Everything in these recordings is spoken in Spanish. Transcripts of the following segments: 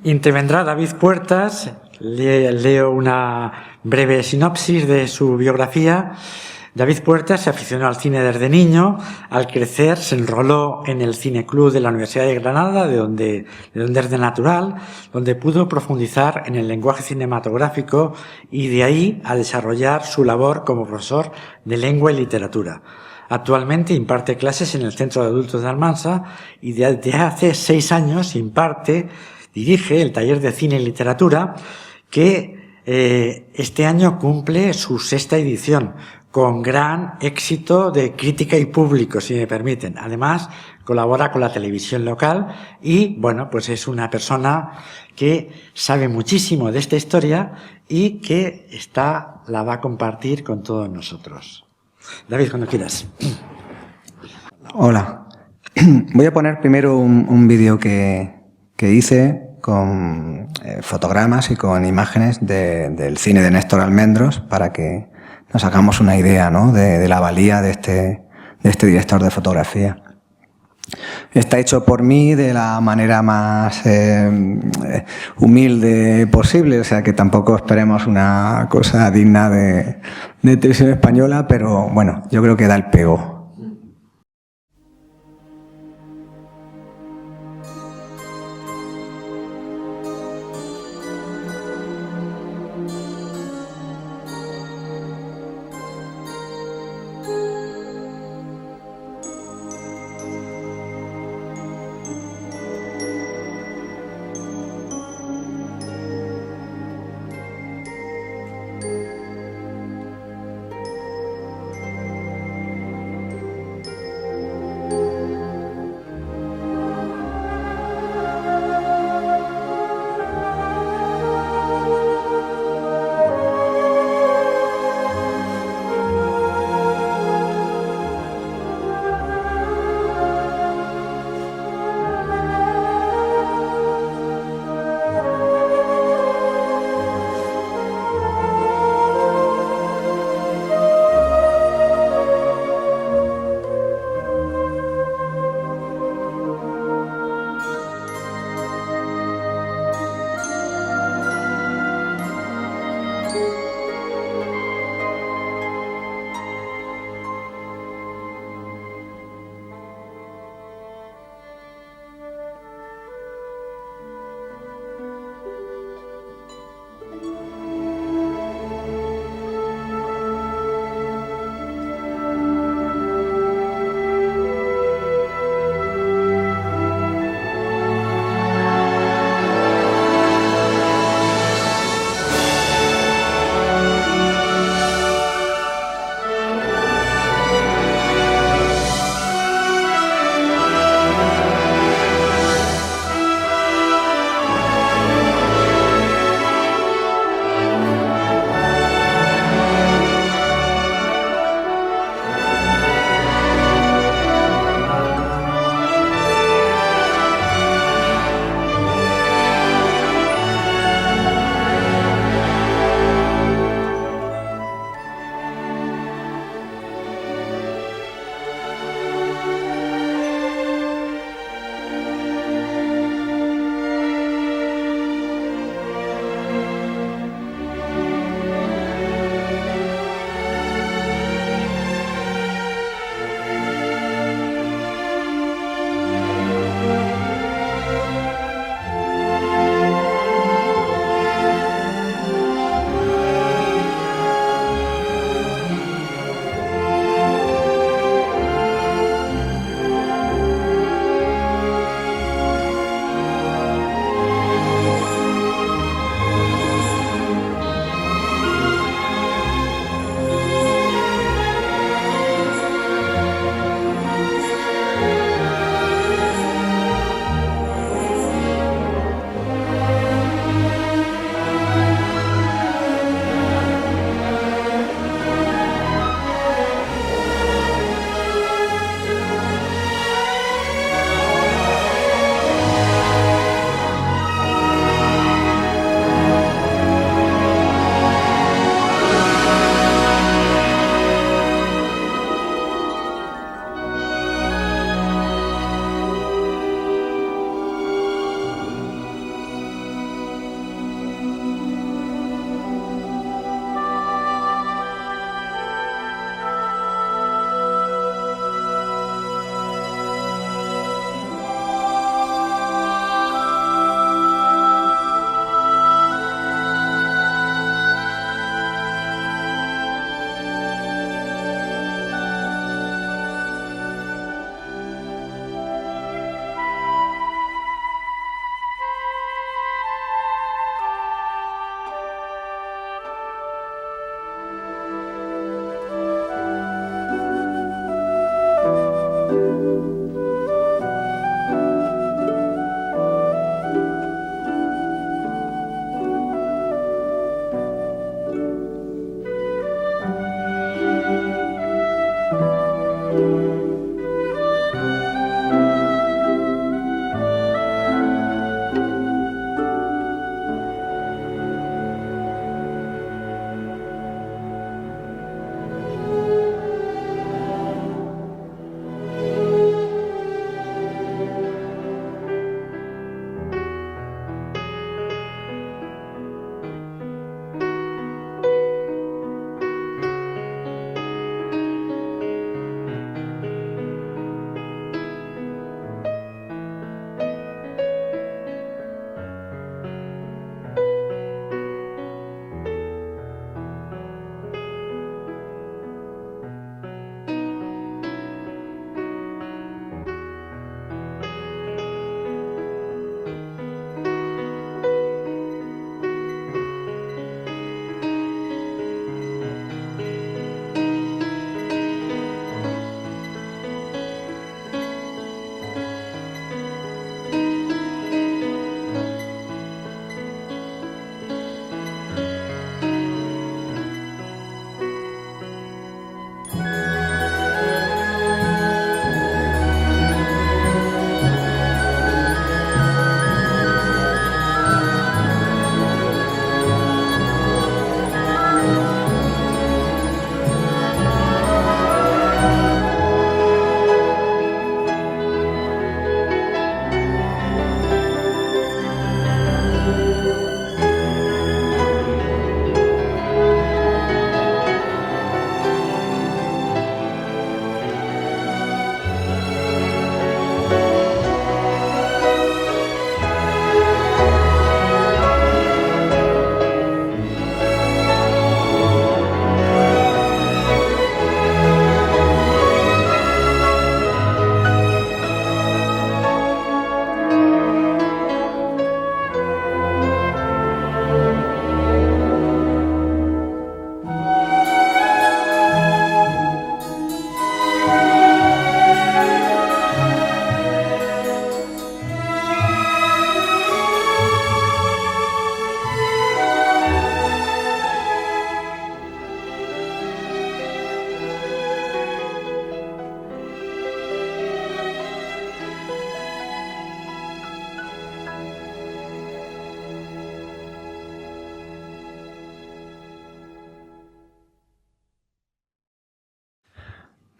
Intervendrá David Puertas. Leo una breve sinopsis de su biografía. David Puertas se aficionó al cine desde niño. Al crecer se enroló en el Cineclub de la Universidad de Granada, de donde es de natural, donde pudo profundizar en el lenguaje cinematográfico y de ahí a desarrollar su labor como profesor de lengua y literatura. Actualmente imparte clases en el Centro de Adultos de Almansa y desde hace 6 años dirige el taller de cine y literatura que este año cumple su 6ª edición, con gran éxito de crítica y público, si me permiten. Además, colabora con la televisión local y, bueno, pues es una persona que sabe muchísimo de esta historia y que la va a compartir con todos nosotros. David, cuando quieras. Hola. Voy a poner primero un vídeo que hice con fotogramas y con imágenes del cine de Néstor Almendros para que nos hagamos una idea, ¿no?, de la valía de este director de fotografía. Está hecho por mí de la manera más humilde posible, o sea que tampoco esperemos una cosa digna de televisión española, pero bueno, yo creo que da el pego.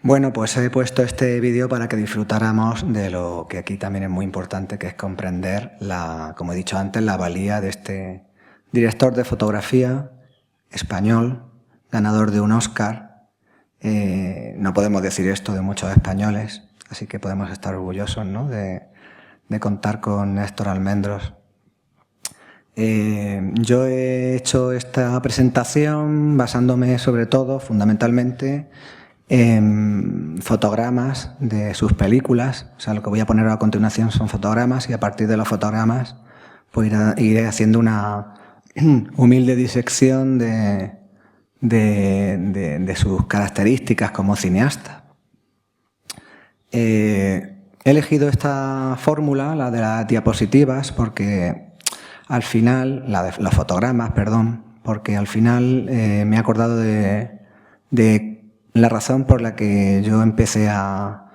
Bueno, pues he puesto este vídeo para que disfrutáramos de lo que aquí también es muy importante, que es comprender, como he dicho antes, la valía de este director de fotografía español, ganador de un Oscar. No podemos decir esto de muchos españoles, así que podemos estar orgullosos, ¿no?, de contar con Néstor Almendros. Yo he hecho esta presentación basándome sobre todo, fundamentalmente, en fotogramas de sus películas. O sea, lo que voy a poner a continuación son fotogramas, y a partir de los fotogramas pues iré haciendo una humilde disección de sus características como cineasta. He elegido esta fórmula, la de las diapositivas, porque al final, los fotogramas, perdón, porque al final me he acordado de la razón por la que yo empecé a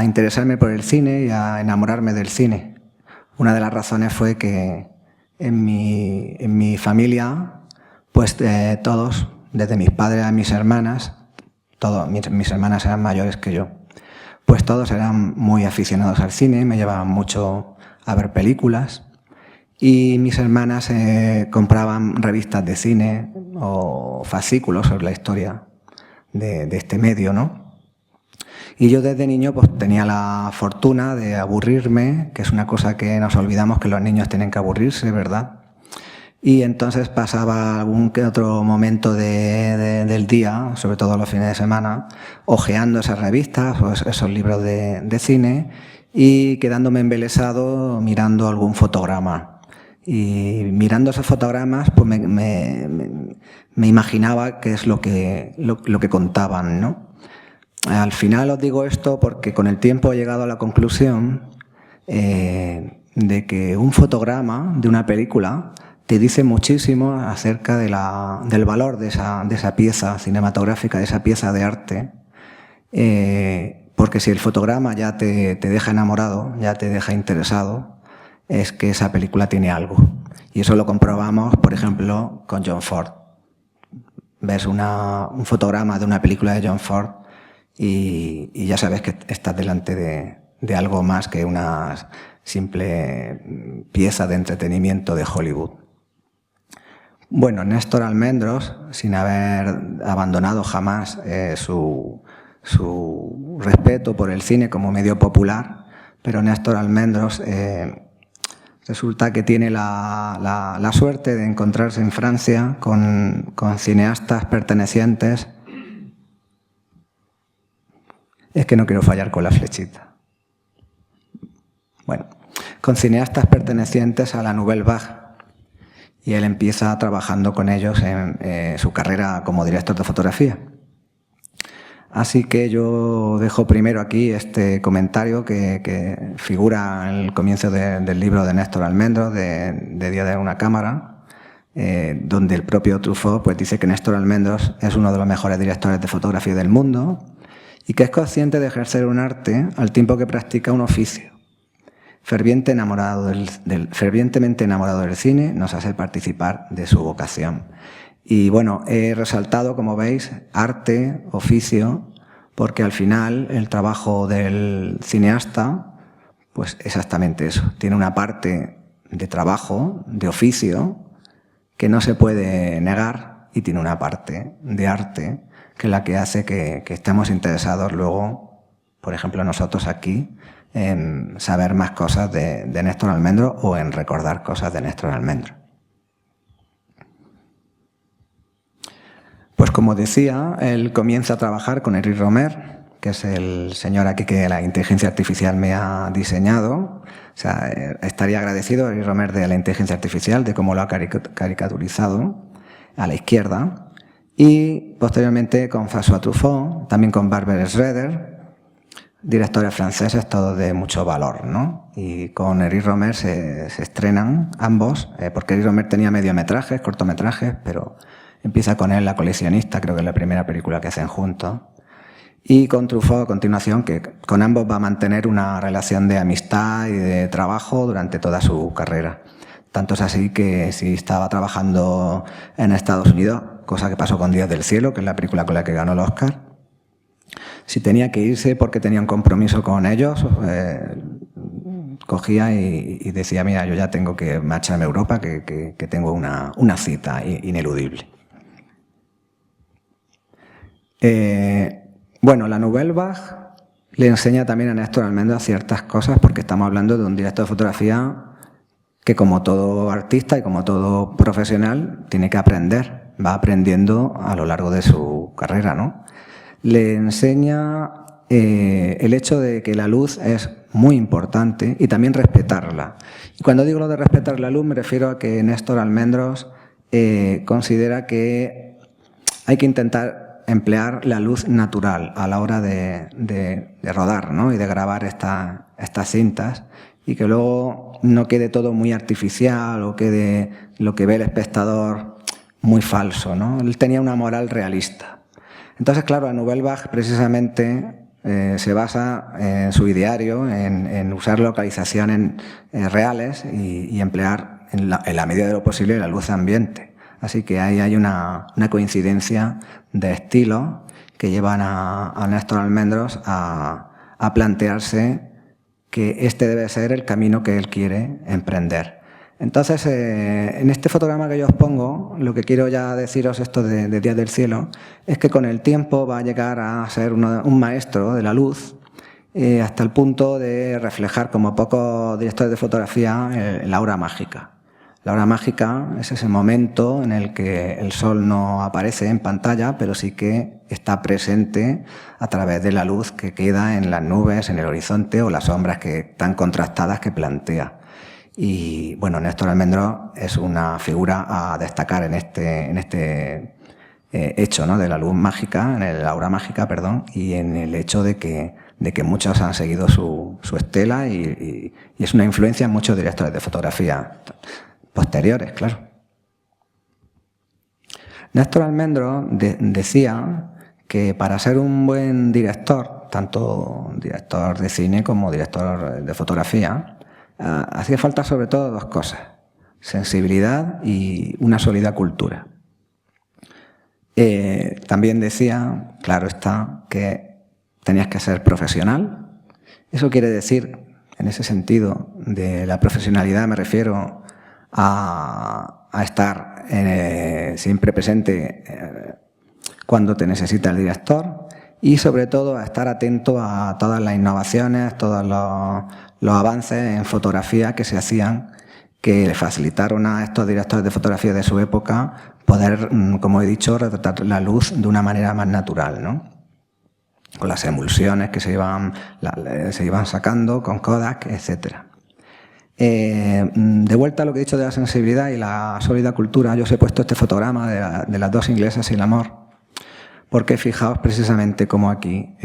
interesarme por el cine y a enamorarme del cine. Una de las razones fue que en mi familia, pues todos, desde mis padres a mis hermanas, mis hermanas eran mayores que yo, pues todos eran muy aficionados al cine, me llevaban mucho a ver películas, y mis hermanas compraban revistas de cine o fascículos sobre la historia de este medio, ¿no? Y yo desde niño pues tenía la fortuna de aburrirme, que es una cosa que nos olvidamos, que los niños tienen que aburrirse, ¿verdad? Y entonces pasaba algún que otro momento del día, sobre todo los fines de semana, hojeando esas revistas o esos libros de cine y quedándome embelesado mirando algún fotograma. Y mirando esos fotogramas pues me imaginaba qué es lo que contaban, ¿no? Al final os digo esto porque con el tiempo he llegado a la conclusión de que un fotograma de una película te dice muchísimo acerca del valor de esa pieza cinematográfica, de esa pieza de arte, porque si el fotograma ya te deja enamorado, ya te deja interesado, es que esa película tiene algo. Y eso lo comprobamos, por ejemplo, con John Ford. Ves un fotograma de una película de John Ford y ya sabes que estás delante de algo más que una simple pieza de entretenimiento de Hollywood. Bueno, Néstor Almendros, sin haber abandonado jamás su respeto por el cine como medio popular, pero Néstor Almendros resulta que tiene la suerte de encontrarse en Francia con cineastas pertenecientes. Es que no quiero fallar con la flechita. Bueno, con cineastas pertenecientes a la Nouvelle Vague. Y él empieza trabajando con ellos en su carrera como director de fotografía. Así que yo dejo primero aquí este comentario que figura en el comienzo del libro de Néstor Almendros, de Día de una cámara, donde el propio Truffaut pues, dice que Néstor Almendros es uno de los mejores directores de fotografía del mundo y que es consciente de ejercer un arte al tiempo que practica un oficio. Fervientemente enamorado del cine, nos hace participar de su vocación. Y bueno, he resaltado, como veis, arte, oficio, porque al final el trabajo del cineasta, pues exactamente eso, tiene una parte de trabajo, de oficio, que no se puede negar, y tiene una parte de arte, que es la que hace que estemos interesados luego, por ejemplo nosotros aquí, en saber más cosas de Néstor Almendros o en recordar cosas de Néstor Almendros. Pues como decía, él comienza a trabajar con Eric Romer, que es el señor aquí que la inteligencia artificial me ha diseñado. O sea, estaría agradecido a Eric Romer de la inteligencia artificial, de cómo lo ha caricaturizado a la izquierda. Y posteriormente con François Truffaut, también con Barbara Schroeder, directores franceses, todos de mucho valor, ¿no? Y con Eric Romer se estrenan ambos, porque Eric Romer tenía mediometrajes, cortometrajes, pero empieza con él La coleccionista, creo que es la primera película que hacen juntos. Y con Truffaut a continuación, que con ambos va a mantener una relación de amistad y de trabajo durante toda su carrera. Tanto es así que si estaba trabajando en Estados Unidos, cosa que pasó con Días del cielo, que es la película con la que ganó el Oscar, Si tenía que irse porque tenía un compromiso con ellos, cogía y decía, mira, yo ya tengo que marcharme a Europa, que tengo una cita ineludible. Bueno, la Nouvelle Vague le enseña también a Néstor Almendros ciertas cosas, porque estamos hablando de un director de fotografía que, como todo artista y como todo profesional, tiene que aprender, va aprendiendo a lo largo de su carrera, ¿no? Le enseña el hecho de que la luz es muy importante y también respetarla. Y cuando digo lo de respetar la luz, me refiero a que Néstor Almendros considera que hay que intentar emplear la luz natural a la hora de rodar, ¿no? Y de grabar estas cintas, y que luego no quede todo muy artificial o quede lo que ve el espectador muy falso, ¿no? Él tenía una moral realista. Entonces, claro, la Nouvelle Vague precisamente se basa en su ideario, en usar localizaciones reales y emplear en la medida de lo posible la luz ambiente. Así que ahí hay una coincidencia de estilos que llevan a Néstor Almendros a plantearse que este debe ser el camino que él quiere emprender. Entonces, en este fotograma que yo os pongo, lo que quiero ya deciros, esto de Días del Cielo, es que con el tiempo va a llegar a ser un maestro de la luz, hasta el punto de reflejar, como pocos directores de fotografía, la aura mágica. La hora mágica es ese momento en el que el sol no aparece en pantalla, pero sí que está presente a través de la luz que queda en las nubes, en el horizonte, o las sombras tan contrastadas que plantea. Y bueno, Néstor Almendros es una figura a destacar en este hecho, ¿no?, de la luz mágica, en el aura mágica, perdón, y en el hecho de que muchos han seguido su estela y es una influencia en muchos directores de fotografía posteriores, claro. Néstor Almendros decía que para ser un buen director, tanto director de cine como director de fotografía, hacía falta sobre todo dos cosas: sensibilidad y una sólida cultura. También decía, claro está, que tenías que ser profesional. Eso quiere decir, en ese sentido de la profesionalidad, me refiero a estar siempre presente cuando te necesita el director, y sobre todo a estar atento a todas las innovaciones, todos los avances en fotografía que se hacían, que le facilitaron a estos directores de fotografía de su época poder, como he dicho, retratar la luz de una manera más natural, ¿no? Con las emulsiones que se iban sacando con Kodak, etcétera. De vuelta a lo que he dicho de la sensibilidad y la sólida cultura, yo os he puesto este fotograma de las dos inglesas y el amor, porque fijaos precisamente cómo aquí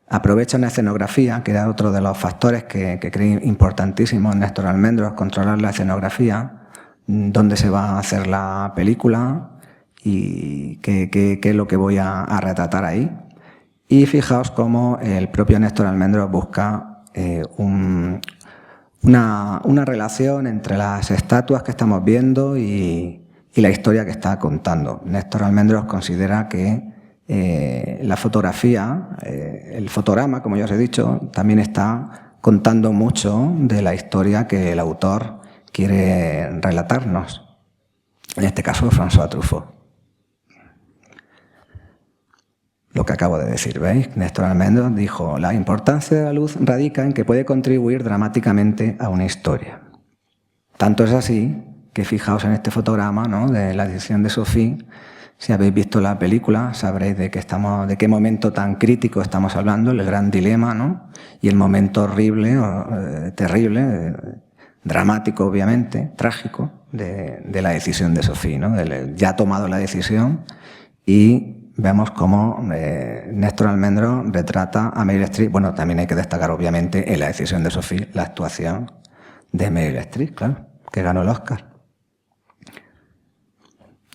aprovecha una escenografía, que era otro de los factores que creí importantísimo en Néstor Almendros, controlar la escenografía, dónde se va a hacer la película y qué es lo que voy a retratar ahí. Y fijaos cómo el propio Néstor Almendros busca una relación entre las estatuas que estamos viendo y la historia que está contando. Néstor Almendros considera que la fotografía, el fotograma, como ya os he dicho, también está contando mucho de la historia que el autor quiere relatarnos. En este caso, François Truffaut. Lo que acabo de decir, ¿veis? Néstor Almendros dijo: la importancia de la luz radica en que puede contribuir dramáticamente a una historia. Tanto es así que fijaos en este fotograma, ¿no?, de la edición de Sophie. Si habéis visto la película, sabréis de qué momento tan crítico estamos hablando, el gran dilema, ¿no?, y el momento horrible, terrible, dramático obviamente, trágico, de la decisión de Sophie, ¿no? Ya ha tomado la decisión, y vemos cómo Néstor Almendros retrata a Meryl Streep. Bueno, también hay que destacar obviamente en la decisión de Sophie la actuación de Meryl Streep, claro, que ganó el Oscar.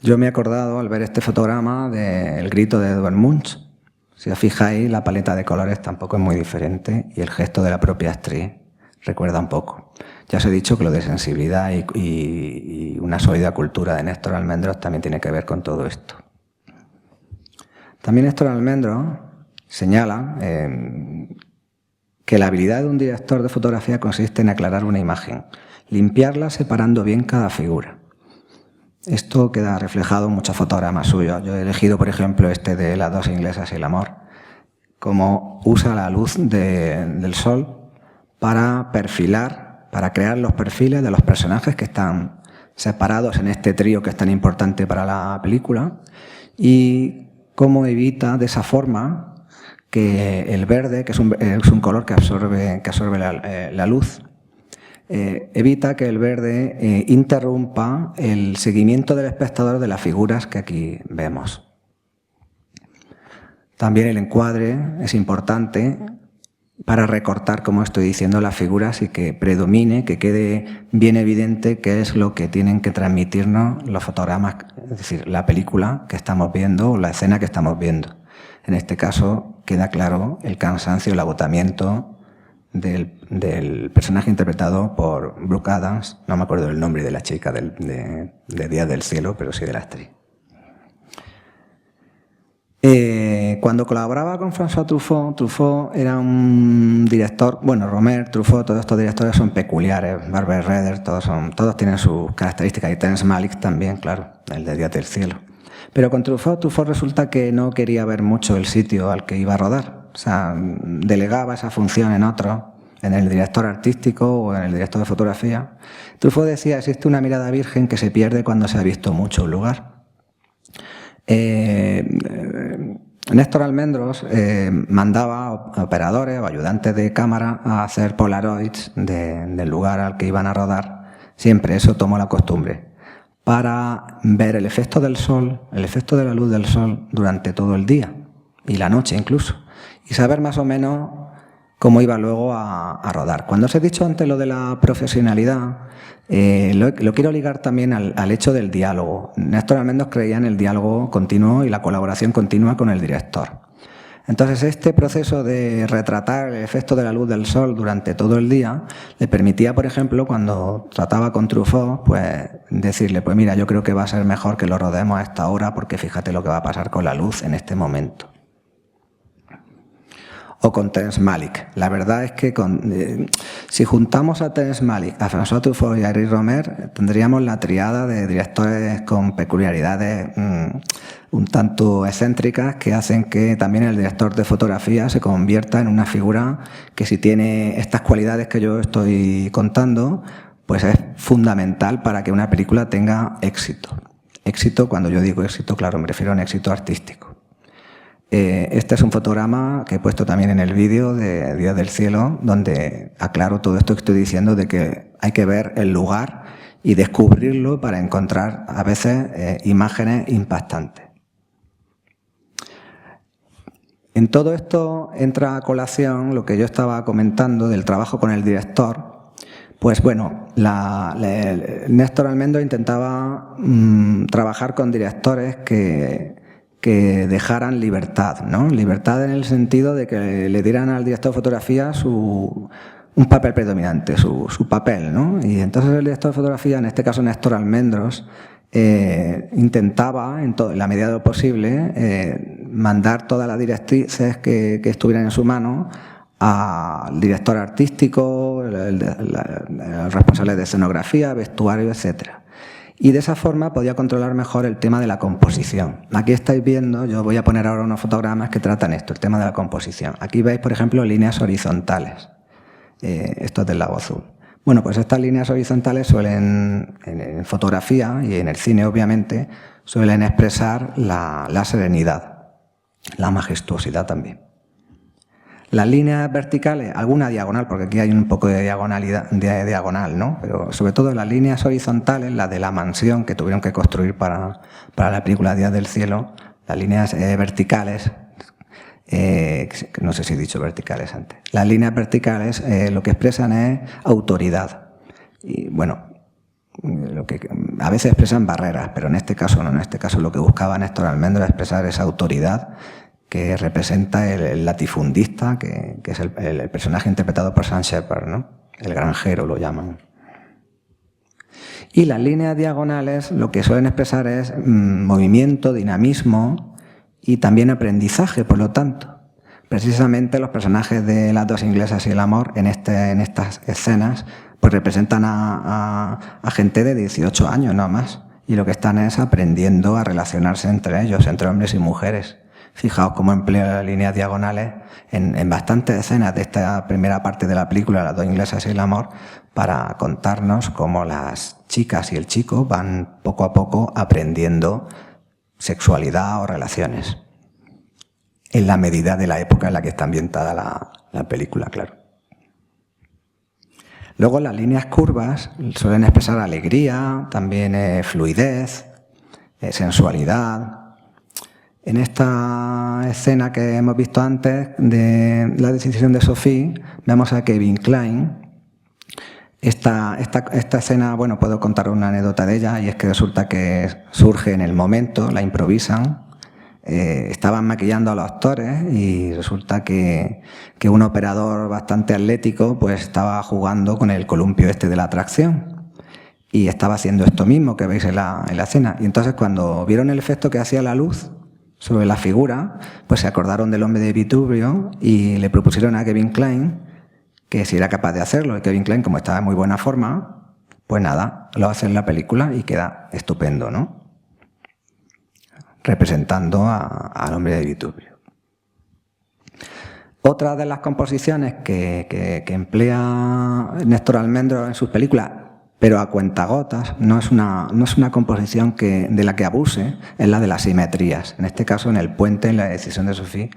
Yo me he acordado al ver este fotograma del Grito de Edvard Munch. Si os fijáis, la paleta de colores tampoco es muy diferente y el gesto de la propia actriz recuerda un poco. Ya os he dicho que lo de sensibilidad y una sólida cultura de Néstor Almendros también tiene que ver con todo esto. También Néstor Almendros señala que la habilidad de un director de fotografía consiste en aclarar una imagen, limpiarla separando bien cada figura. Esto queda reflejado en muchos fotogramas suyos. Yo he elegido, por ejemplo, este de Las dos inglesas y el amor, cómo usa la luz del sol para perfilar, para crear los perfiles de los personajes que están separados en este trío que es tan importante para la película, y cómo evita de esa forma que el verde, que es un color que absorbe la luz, evita que el verde interrumpa el seguimiento del espectador de las figuras que aquí vemos. También el encuadre es importante para recortar, como estoy diciendo, las figuras y que predomine, que quede bien evidente qué es lo que tienen que transmitirnos los fotogramas, es decir, la película que estamos viendo o la escena que estamos viendo. En este caso queda claro el cansancio, el agotamiento del personaje interpretado por Brooke Adams. No me acuerdo el nombre de la chica de Días del cielo, pero sí de la actriz. Cuando colaboraba con François Truffaut era un director, bueno, Romer, Truffaut, todos estos directores son peculiares, Barbet Redder, todos tienen sus características, y Terence Malick también, claro, el de Días del cielo. Pero con Truffaut resulta que no quería ver mucho el sitio al que iba a rodar, o sea, delegaba esa función en otro, en el director artístico o en el director de fotografía. Truffaut decía, existe una mirada virgen que se pierde cuando se ha visto mucho un lugar. Néstor Almendros mandaba a operadores o ayudantes de cámara a hacer polaroids del lugar al que iban a rodar. Siempre eso tomó la costumbre, para ver el efecto del sol, el efecto de la luz del sol durante todo el día y la noche incluso, y saber más o menos cómo iba luego a rodar. Cuando os he dicho antes lo de la profesionalidad, lo quiero ligar también al hecho del diálogo. Néstor Almendros creía en el diálogo continuo y la colaboración continua con el director. Entonces, este proceso de retratar el efecto de la luz del sol durante todo el día le permitía, por ejemplo, cuando trataba con Truffaut, pues decirle, pues mira, yo creo que va a ser mejor que lo rodemos a esta hora porque fíjate lo que va a pasar con la luz en este momento. O con Terence Malick. La verdad es que si juntamos a Terence Malick, a François Truffaut y a Eric Romer, tendríamos la triada de directores con peculiaridades un tanto excéntricas que hacen que también el director de fotografía se convierta en una figura que, si tiene estas cualidades que yo estoy contando, pues es fundamental para que una película tenga éxito. Éxito, cuando yo digo éxito, claro, me refiero a un éxito artístico. Este es un fotograma que he puesto también en el vídeo de Días del cielo, donde aclaro todo esto que estoy diciendo, de que hay que ver el lugar y descubrirlo para encontrar a veces imágenes impactantes. En todo esto entra a colación lo que yo estaba comentando del trabajo con el director. Pues bueno, Néstor Almendros intentaba trabajar con directores que dejaran libertad, ¿no? Libertad en el sentido de que le dieran al director de fotografía un papel predominante, su papel, ¿no? Y entonces el director de fotografía, en este caso Néstor Almendros, intentaba, en la medida de lo posible, mandar todas las directrices que estuvieran en su mano al director artístico, el responsable de escenografía, vestuario, etcétera. Y de esa forma podía controlar mejor el tema de la composición. Aquí estáis viendo, yo voy a poner ahora unos fotogramas que tratan esto, el tema de la composición. Aquí veis, por ejemplo, líneas horizontales. Esto es del Lago Azul. Bueno, pues estas líneas horizontales suelen, en fotografía y en el cine obviamente, suelen expresar la serenidad, la majestuosidad también. Las líneas verticales, alguna diagonal, porque aquí hay un poco de diagonal, ¿no? Pero sobre todo las líneas horizontales, las de la mansión que tuvieron que construir para la película Días del cielo, las líneas verticales, no sé si he dicho verticales antes. Las líneas verticales lo que expresan es autoridad. Y bueno, lo que a veces expresan barreras, pero en este caso no. En este caso lo que buscaba Néstor Almendros es expresar esa autoridad que representa el latifundista, que es el personaje interpretado por Sam Shepard, ¿no? El granjero lo llaman. Y las líneas diagonales lo que suelen expresar es movimiento, dinamismo y también aprendizaje, por lo tanto. Precisamente los personajes de Las dos inglesas y el amor en estas escenas pues representan a gente de 18 años, no más. Y lo que están es aprendiendo a relacionarse entre ellos, entre hombres y mujeres. Fijaos cómo emplea líneas diagonales en bastantes escenas de esta primera parte de la película, Las dos inglesas y el amor, para contarnos cómo las chicas y el chico van poco a poco aprendiendo sexualidad o relaciones. En la medida de la época en la que está ambientada la película, claro. Luego las líneas curvas suelen expresar alegría, también fluidez, sensualidad. En esta escena que hemos visto antes de la decisión de Sophie, vemos a Kevin Kline. Esta escena, bueno, puedo contar una anécdota de ella, y es que resulta que surge en el momento, la improvisan. Estaban maquillando a los actores y resulta que un operador bastante atlético pues estaba jugando con el columpio este de la atracción y estaba haciendo esto mismo que veis en la escena. Y entonces cuando vieron el efecto que hacía la luz sobre la figura, pues se acordaron del hombre de Vitruvio y le propusieron a Kevin Kline que si era capaz de hacerlo. Y Kevin Kline, como estaba en muy buena forma, pues nada, lo hace en la película y queda estupendo, ¿no? Representando al hombre de Vitruvio. Otra de las composiciones que emplea Néstor Almendros en sus películas, pero a cuentagotas, no es una composición de la que abuse, es la de las simetrías. En este caso, en El puente, en La decisión de Sophie,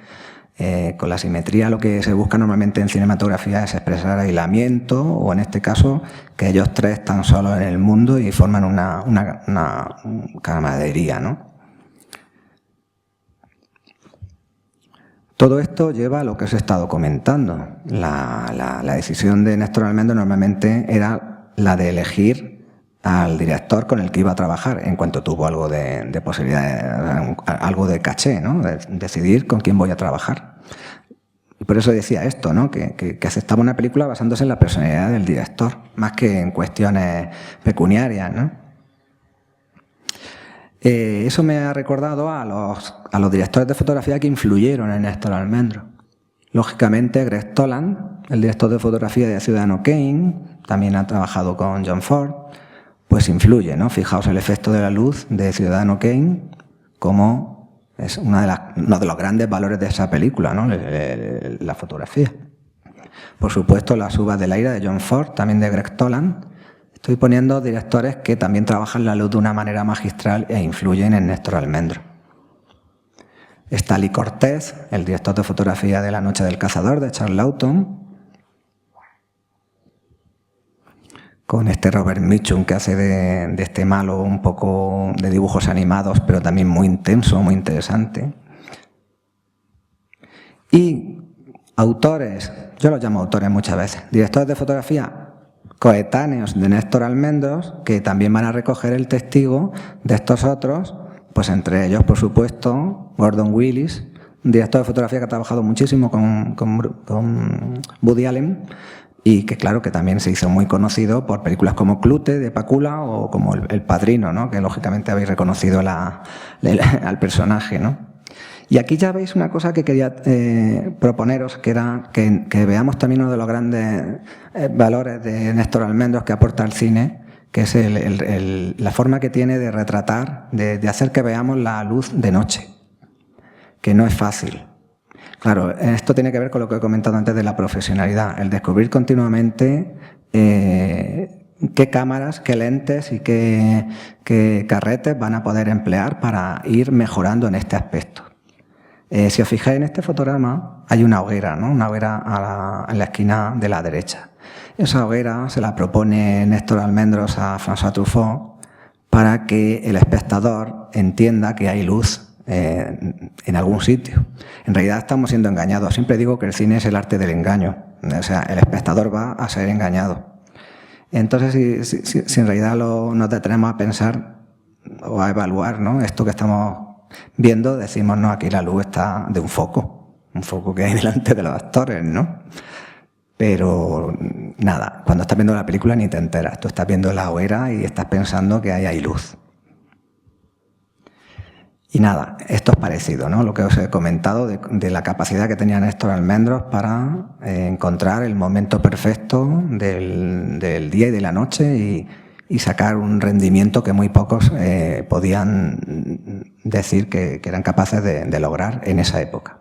con la simetría lo que se busca normalmente en cinematografía es expresar aislamiento, o en este caso, que ellos tres están solos en el mundo y forman una camaradería, ¿no? Todo esto lleva a lo que os he estado comentando. La decisión de Néstor Almendros normalmente era la de elegir al director con el que iba a trabajar en cuanto tuvo algo de posibilidad, algo de caché, ¿no? De decidir con quién voy a trabajar. Y por eso decía esto, ¿no? Que aceptaba una película basándose en la personalidad del director, más que en cuestiones pecuniarias, ¿no? Eso me ha recordado a los directores de fotografía que influyeron en Néstor Almendros. Lógicamente, Greg Toland, el director de fotografía de Ciudadano Kane, también ha trabajado con John Ford, pues influye, ¿no? Fijaos el efecto de la luz de Ciudadano Kane, como es uno de los grandes valores de esa película, ¿no? La fotografía. Por supuesto, Las uvas del aire de John Ford, también de Greg Toland. Estoy poniendo directores que también trabajan la luz de una manera magistral e influyen en Néstor Almendros. Está Lee Cortez, el director de fotografía de La noche del cazador, de Charles Lawton, con este Robert Mitchum que hace de este malo un poco de dibujos animados, pero también muy intenso, muy interesante. Y autores, yo los llamo autores muchas veces, directores de fotografía coetáneos de Néstor Almendros, que también van a recoger el testigo de estos otros, pues entre ellos, por supuesto, Gordon Willis, un director de fotografía que ha trabajado muchísimo con Woody Allen, y que claro que también se hizo muy conocido por películas como Clute, de Pakula, o como El Padrino, ¿no? Que lógicamente habéis reconocido al personaje, ¿no? Y aquí ya veis una cosa que quería proponeros, que era que veamos también uno de los grandes valores de Néstor Almendros que aporta al cine, que es la forma que tiene de retratar, de hacer que veamos la luz de noche, que no es fácil. Claro, esto tiene que ver con lo que he comentado antes de la profesionalidad, el descubrir continuamente qué cámaras, qué lentes y qué carretes van a poder emplear para ir mejorando en este aspecto. Si os fijáis en este fotograma, hay una hoguera, ¿no? Una hoguera en la esquina de la derecha. Esa hoguera se la propone Néstor Almendros a François Truffaut para que el espectador entienda que hay luz en algún sitio. En realidad estamos siendo engañados. Siempre digo que el cine es el arte del engaño. O sea, el espectador va a ser engañado. Entonces, si en realidad nos detenemos a pensar o a evaluar, ¿no? Esto que estamos viendo, decimos, no, aquí la luz está de un foco que hay delante de los actores, ¿no? Pero nada, cuando estás viendo la película ni te enteras, tú estás viendo la hoguera y estás pensando que ahí hay luz. Y nada, esto es parecido, ¿no? Lo que os he comentado de la capacidad que tenía Néstor Almendros para encontrar el momento perfecto del día y de la noche y sacar un rendimiento que muy pocos podían decir que eran capaces de lograr en esa época.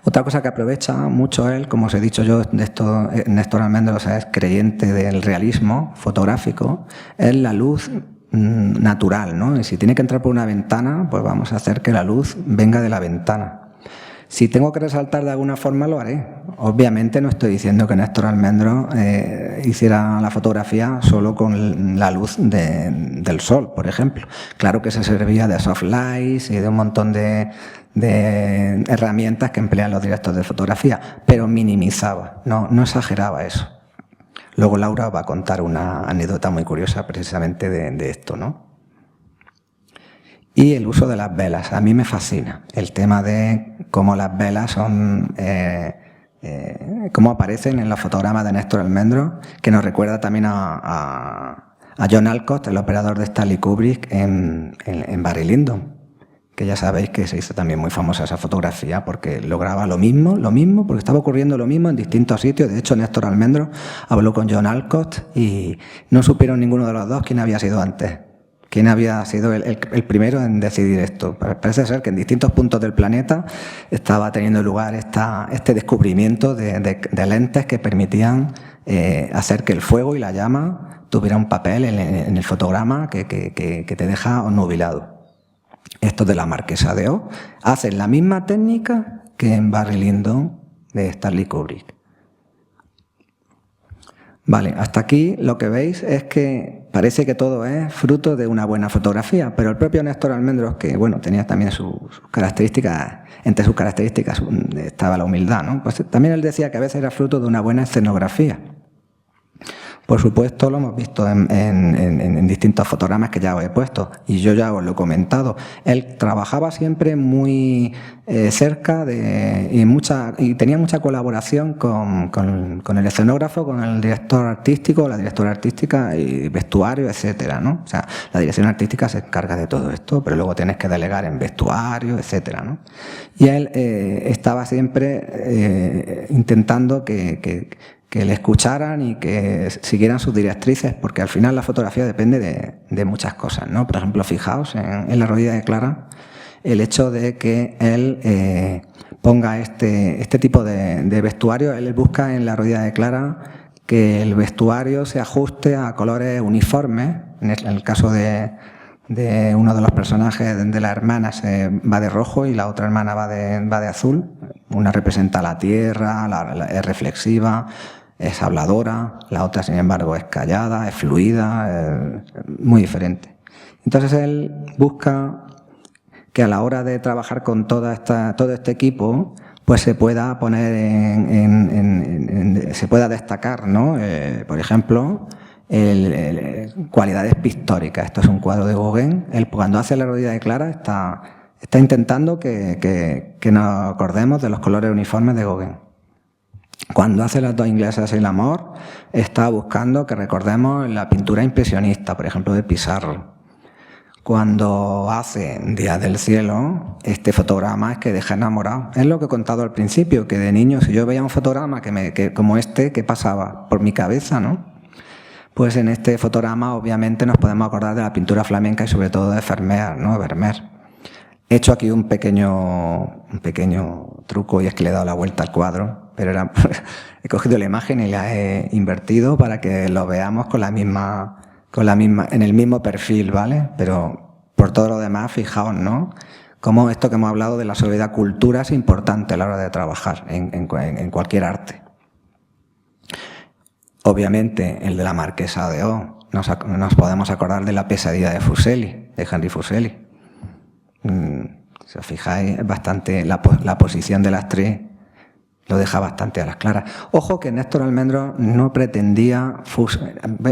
Otra cosa que aprovecha mucho él, como os he dicho yo, Néstor Almendros es creyente del realismo fotográfico, es la luz natural, ¿no? Y si tiene que entrar por una ventana, pues vamos a hacer que la luz venga de la ventana. Si tengo que resaltar de alguna forma, lo haré. Obviamente no estoy diciendo que Néstor Almendros hiciera la fotografía solo con la luz del sol, por ejemplo. Claro que se servía de soft lights y de un montón de herramientas que emplean los directores de fotografía, pero minimizaba, no exageraba eso. Luego Laura va a contar una anécdota muy curiosa precisamente de esto, ¿no? Y el uso de las velas. A mí me fascina el tema de cómo las velas son, cómo aparecen en los fotogramas de Néstor Almendros, que nos recuerda también a John Alcott, el operador de Stanley Kubrick en Barry Lyndon, que ya sabéis que se hizo también muy famosa esa fotografía porque lograba lo mismo, porque estaba ocurriendo lo mismo en distintos sitios. De hecho, Néstor Almendros habló con John Alcott y no supieron ninguno de los dos quién había sido antes. ¿Quién había sido el primero en decidir esto? Parece ser que en distintos puntos del planeta estaba teniendo lugar este descubrimiento de lentes que permitían hacer que el fuego y la llama tuviera un papel en el fotograma que te deja nubilado. Estos de la Marquesa de O hacen la misma técnica que en Barry Lyndon de Stanley Kubrick. Vale, hasta aquí lo que veis es que parece que todo es fruto de una buena fotografía, pero el propio Néstor Almendros, que bueno, tenía también sus características, entre sus características estaba la humildad, ¿no? Pues también él decía que a veces era fruto de una buena escenografía. Por supuesto, lo hemos visto en distintos fotogramas que ya os he puesto y yo ya os lo he comentado. Él trabajaba siempre muy cerca y tenía mucha colaboración con el escenógrafo, con el director artístico, la directora artística y vestuario, etcétera, ¿no? O sea, la dirección artística se encarga de todo esto, pero luego tienes que delegar en vestuario, etcétera, ¿no? Y él estaba siempre intentando que le escucharan y que siguieran sus directrices, porque al final la fotografía depende de muchas cosas, ¿no? Por ejemplo, fijaos en La rodilla de Clara, el hecho de que él ponga este tipo de vestuario. Él busca en La rodilla de Clara que el vestuario se ajuste a colores uniformes. En el caso de uno de los personajes de la hermana va de rojo y la otra hermana va de azul. Una representa la tierra, es reflexiva, es habladora, la otra sin embargo es callada, es fluida, muy diferente. Entonces él busca que a la hora de trabajar con todo este equipo pues se pueda poner se pueda destacar, ¿no? Por ejemplo, cualidades pictóricas. Esto es un cuadro de Gauguin. Él cuando hace La rodilla de Clara está intentando que nos acordemos de los colores uniformes de Gauguin. Cuando hace Las dos inglesas y el amor, está buscando que recordemos la pintura impresionista, por ejemplo, de Pissarro. Cuando hace Días del cielo, este fotograma es que deja enamorado. Es lo que he contado al principio, que de niño, si yo veía un fotograma como este, ¿qué pasaba por mi cabeza, no? Pues en este fotograma, obviamente, nos podemos acordar de la pintura flamenca y sobre todo de Vermeer, ¿no? Vermeer. He hecho aquí un pequeño truco y es que le he dado la vuelta al cuadro, pero he cogido la imagen y la he invertido para que lo veamos en el mismo perfil, ¿vale? Pero por todo lo demás, fijaos, ¿no? Cómo esto que hemos hablado de la sobriedad cultura es importante a la hora de trabajar en cualquier arte. Obviamente, el de la Marquesa de O. Nos podemos acordar de La pesadilla de Fuseli, de Henry Fuseli. Si os fijáis, bastante la posición de las tres lo deja bastante a las claras. Ojo que Néstor Almendros no pretendía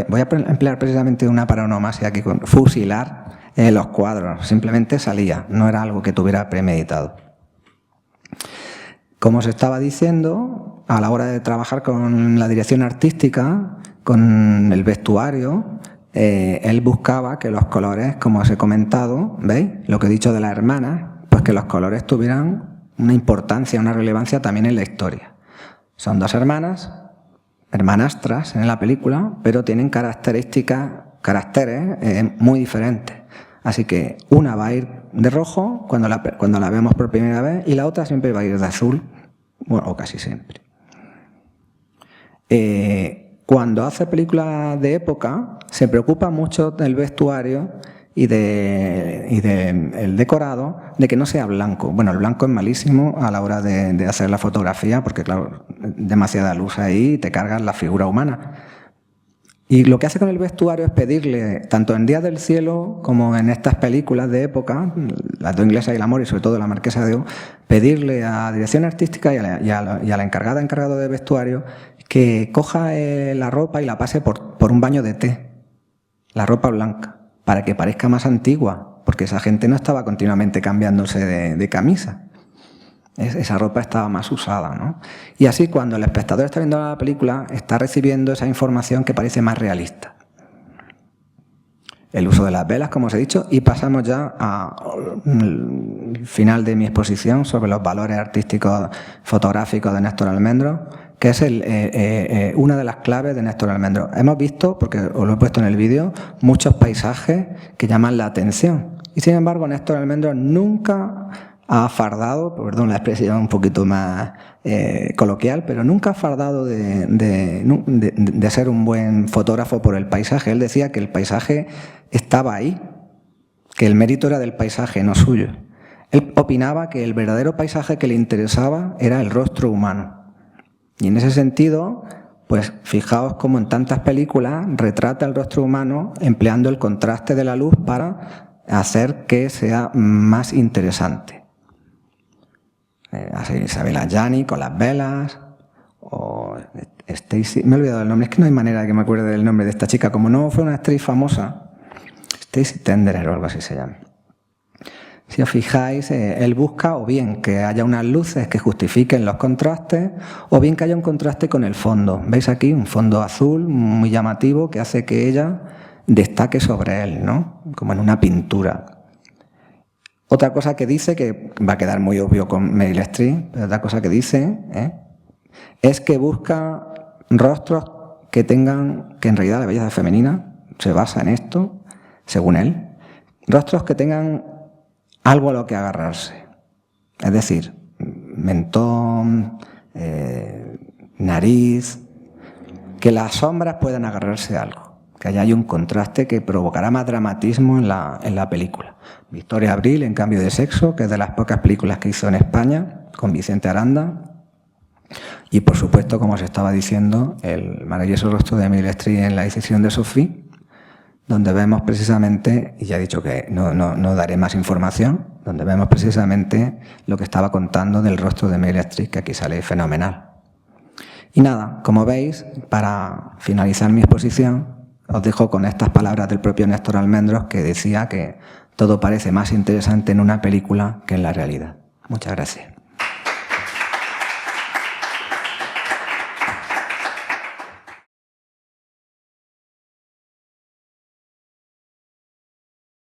voy a emplear precisamente una paronomasia aquí con fusilar los cuadros, simplemente salía, no era algo que tuviera premeditado. Como os estaba diciendo, a la hora de trabajar con la dirección artística, con el vestuario, él buscaba que los colores, como os he comentado, ¿veis? Lo que he dicho de las hermanas, pues que los colores tuvieran una importancia, una relevancia también en la historia. Son dos hermanas, hermanastras en la película, pero tienen caracteres muy diferentes. Así que una va a ir de rojo cuando la vemos por primera vez y la otra siempre va a ir de azul, bueno, o casi siempre. Cuando hace películas de época se preocupa mucho del vestuario y del decorado, de que no sea blanco. Bueno, el blanco es malísimo a la hora de hacer la fotografía porque, claro, demasiada luz ahí y te cargas la figura humana. Y lo que hace con el vestuario es pedirle, tanto en Días del Cielo como en estas películas de época, Las dos inglesas y el amor y sobre todo La Marquesa de O, pedirle a dirección artística y a la encargado de vestuario que coja la ropa y la pase por un baño de té, la ropa blanca, para que parezca más antigua, porque esa gente no estaba continuamente cambiándose de camisa. Esa ropa estaba más usada, ¿no? Y así cuando el espectador está viendo la película está recibiendo esa información que parece más realista. El uso de las velas, como os he dicho, y pasamos ya al final de mi exposición sobre los valores artísticos fotográficos de Néstor Almendros, que es una de las claves de Néstor Almendros. Hemos visto, porque os lo he puesto en el vídeo, muchos paisajes que llaman la atención. Y sin embargo, Néstor Almendros nunca ha fardado, perdón la expresión un poquito más coloquial, pero nunca ha fardado de ser un buen fotógrafo por el paisaje. Él decía que el paisaje estaba ahí, que el mérito era del paisaje, no suyo. Él opinaba que el verdadero paisaje que le interesaba era el rostro humano. Y en ese sentido, pues fijaos cómo en tantas películas retrata el rostro humano empleando el contraste de la luz para hacer que sea más interesante. Así Isabel Adjani con las velas, o Stacy, me he olvidado el nombre, es que no hay manera de que me acuerde del nombre de esta chica, como no fue una actriz famosa, Stacy Tenderer o algo así se llama. Si os fijáis, él busca o bien que haya unas luces que justifiquen los contrastes, o bien que haya un contraste con el fondo. ¿Veis aquí? Un fondo azul muy llamativo que hace que ella destaque sobre él, ¿no? Como en una pintura. Otra cosa que dice, que va a quedar muy obvio con Meryl Streep, pero otra cosa que dice es que busca rostros que tengan, que en realidad la belleza femenina se basa en esto, según él, rostros que tengan algo a lo que agarrarse. Es decir, mentón, nariz, que las sombras puedan agarrarse a algo, que haya un contraste que provocará más dramatismo en la película. Victoria Abril, en Cambio de Sexo, que es de las pocas películas que hizo en España, con Vicente Aranda. Y por supuesto, como os estaba diciendo, el maravilloso rostro de Meryl Streep en La decisión de Sophie, donde vemos precisamente, y ya he dicho que no daré más información, donde vemos precisamente lo que estaba contando del rostro de Meryl Streep, que aquí sale fenomenal. Y nada, como veis, para finalizar mi exposición, os dejo con estas palabras del propio Néstor Almendros, que decía que todo parece más interesante en una película que en la realidad. Muchas gracias.